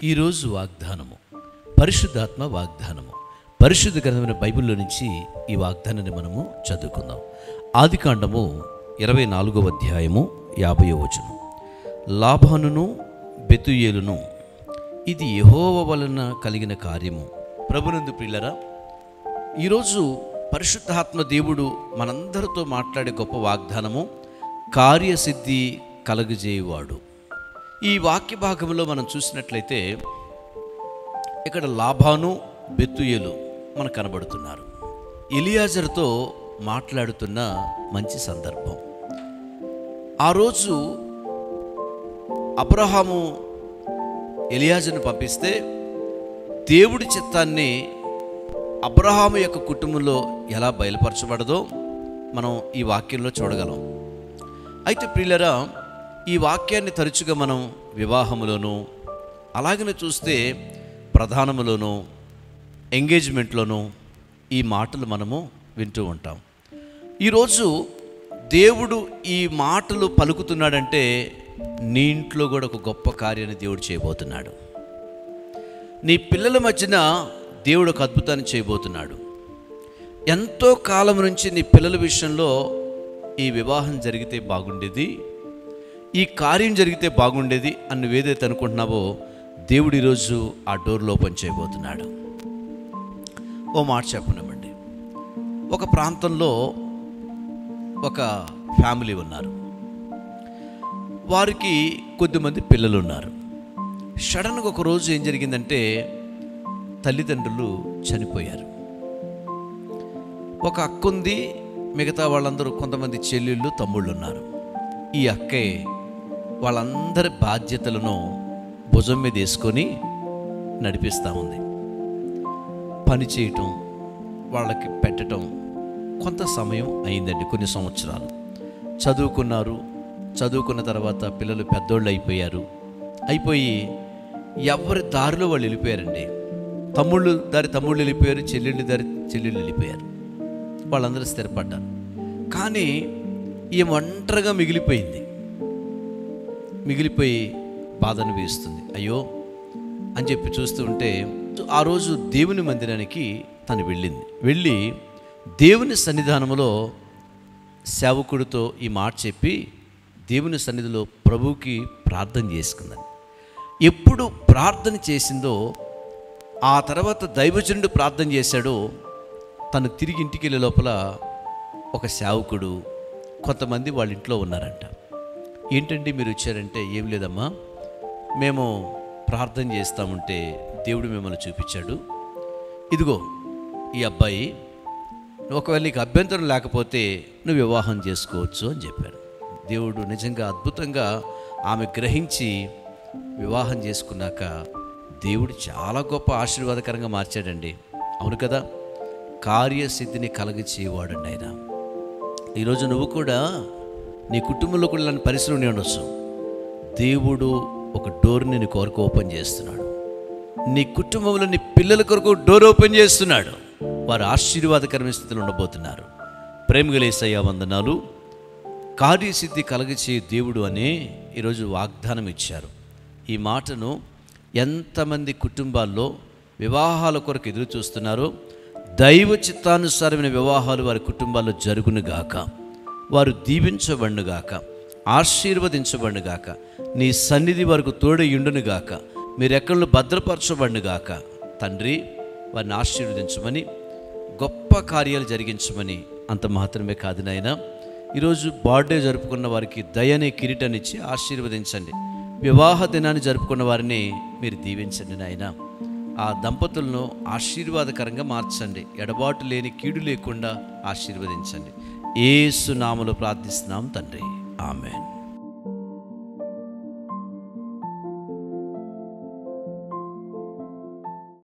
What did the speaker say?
ఈరోజు వాగ్దానము, పరిశుద్ధాత్మ వాగ్దానము. పరిశుద్ధ గ్రంథమైన బైబిల్లో నుంచి ఈ వాగ్దానాన్ని మనము చదువుకుందాం. ఆదికాండము 24వ అధ్యాయము 50వ వచనం. లాబానును బెతుయేలును ఇది యెహోవా వలన కలిగిన కార్యము. ప్రభునందు ప్రియులారా, ఈరోజు పరిశుద్ధాత్మ దేవుడు మనందరితో మాట్లాడే గొప్ప వాగ్దానము, కార్యసిద్ధి కలుగజేయువాడు. ఈ వాక్య భాగంలో మనం చూసినట్లయితే ఇక్కడ లాబాను బెతుయేలు మనకు కనబడుతున్నారు. ఎలియాజరుతో మాట్లాడుతున్న మంచి సందర్భం. ఆ రోజు అబ్రహాము ఎలియాజరును పంపిస్తే దేవుడి చిత్తాన్ని అబ్రహాము యొక్క కుటుంబంలో ఎలా బయలుపరచబడదో మనం ఈ వాక్యంలో చూడగలం. అయితే ప్రియులరా, ఈ వాక్యాన్ని తరచుగా మనం వివాహములోనూ, అలాగనే చూస్తే ప్రధానములోనూ, ఎంగేజ్మెంట్లోనూ ఈ మాటలు మనము వింటూ ఉంటాం. ఈరోజు దేవుడు ఈ మాటలు పలుకుతున్నాడంటే నీ ఇంట్లో కూడా ఒక గొప్ప కార్యాన్ని దేవుడు చేయబోతున్నాడు. నీ పిల్లల మధ్యన దేవుడు ఒక అద్భుతాన్ని చేయబోతున్నాడు. ఎంతో కాలం నుంచి నీ పిల్లల విషయంలో ఈ వివాహం జరిగితే బాగుండేది, ఈ కార్యం జరిగితే బాగుండేది అని నువ్వేదైతే అనుకుంటున్నావో దేవుడు ఈరోజు ఆ డోర్లో ఓపెన్ చేయబోతున్నాడు. ఓ మాట చెప్పనివ్వండి. ఒక ప్రాంతంలో ఒక ఫ్యామిలీ ఉన్నారు. వారికి కొద్దిమంది పిల్లలు ఉన్నారు. సడన్గా ఒక రోజు ఏం జరిగిందంటే తల్లిదండ్రులు చనిపోయారు. ఒక అక్క ఉంది, మిగతా వాళ్ళందరూ కొంతమంది చెల్లెళ్ళు, తమ్ముళ్ళు ఉన్నారు. ఈ అక్కే వాళ్ళందరి బాధ్యతలను భుజం మీద వేసుకొని నడిపిస్తూ ఉంది. పని చేయటం, వాళ్ళకి పెట్టడం కొంత సమయం అయిందండి. కొన్ని సంవత్సరాలు చదువుకున్నారు. చదువుకున్న తర్వాత పిల్లలు పెద్దోళ్ళు అయిపోయి ఎవరి దారిలో వాళ్ళు వెళ్ళిపోయారండి. తమ్ముళ్ళు వెళ్ళిపోయారు, చెల్లెళ్ళు వెళ్ళిపోయారు. వాళ్ళందరూ స్థిరపడ్డారు. కానీ ఈ ఒంటరిగా మిగిలిపోయి బాధను వేస్తుంది. అయ్యో అని చెప్పి చూస్తూ ఉంటే ఆ రోజు దేవుని మందిరానికి తను వెళ్ళి దేవుని సన్నిధానంలో సేవకుడితో ఈ మాట చెప్పి దేవుని సన్నిధిలో ప్రభువుకి ప్రార్థన చేసుకుందని. ఎప్పుడు ప్రార్థన చేసిందో, ఆ తర్వాత దైవజనుడు ప్రార్థన చేశాడో, తను తిరిగి ఇంటికి వెళ్ళే లోపల ఒక సేవకుడు, కొంతమంది వాళ్ళ ఇంట్లో ఉన్నారంట. ఏంటండి మీరు వచ్చారంటే, ఏం లేదమ్మా, మేము ప్రార్థన చేస్తామంటే దేవుడు మిమ్మల్ని చూపించాడు. ఇదిగో ఈ అబ్బాయి, ఒకవేళ నీకు అభ్యంతరం లేకపోతే నువ్వు వివాహం చేసుకోవచ్చు అని చెప్పారు. దేవుడు నిజంగా అద్భుతంగా ఆమె గ్రహించి వివాహం చేసుకున్నాక దేవుడు చాలా గొప్ప ఆశీర్వాదకరంగా మార్చాడండి. అవును కదా, కార్యసిద్ధిని కలగచేయవాడండి ఆయన. ఈరోజు నువ్వు కూడా నీ కుటుంబంలో కూడా ఇలాంటి పరిస్థితులు ఉండొచ్చు. దేవుడు ఒక డోర్ని నీ కొరకు ఓపెన్ చేస్తున్నాడు. నీ కుటుంబంలో నీ పిల్లల కొరకు డోర్ ఓపెన్ చేస్తున్నాడు. వారు ఆశీర్వాదకరమైన స్థితిలో ఉండబోతున్నారు. ప్రేమగల యేసయ్య వందనాలు. కార్యసిద్ధి కలగచే దేవుడు అనే ఈరోజు వాగ్దానం ఇచ్చారు. ఈ మాటను ఎంతమంది కుటుంబాల్లో వివాహాల కొరకు ఎదురు చూస్తున్నారో, దైవ చిత్తానుసారమైన వివాహాలు వారి కుటుంబాల్లో జరుగునుగాక, వారు దీవించబడునుగాక, ఆశీర్వదించబడునుగాక, నీ సన్నిధి వరకు తోడయుండునుగాక, మీరెక్కలను భద్రపరచబడునుగాక. తండ్రి, వారిని ఆశీర్వదించమని, గొప్ప కార్యాలు జరిగించమని. అంత మాత్రమే కాదు నాయనా, ఈరోజు బర్త్డే జరుపుకున్న వారికి దయనే కిరీటాన్ని ఇచ్చి ఆశీర్వదించండి. వివాహ దినాన్ని జరుపుకున్న వారిని మీరు దీవించండి నాయనా. ఆ దంపతులను ఆశీర్వాదకరంగా మార్చండి. ఎడబాటు లేని, కీడు లేకుండా ఆశీర్వదించండి. యేసు నామములో ప్రార్థిస్తున్నాం తండ్రి, ఆమేన్.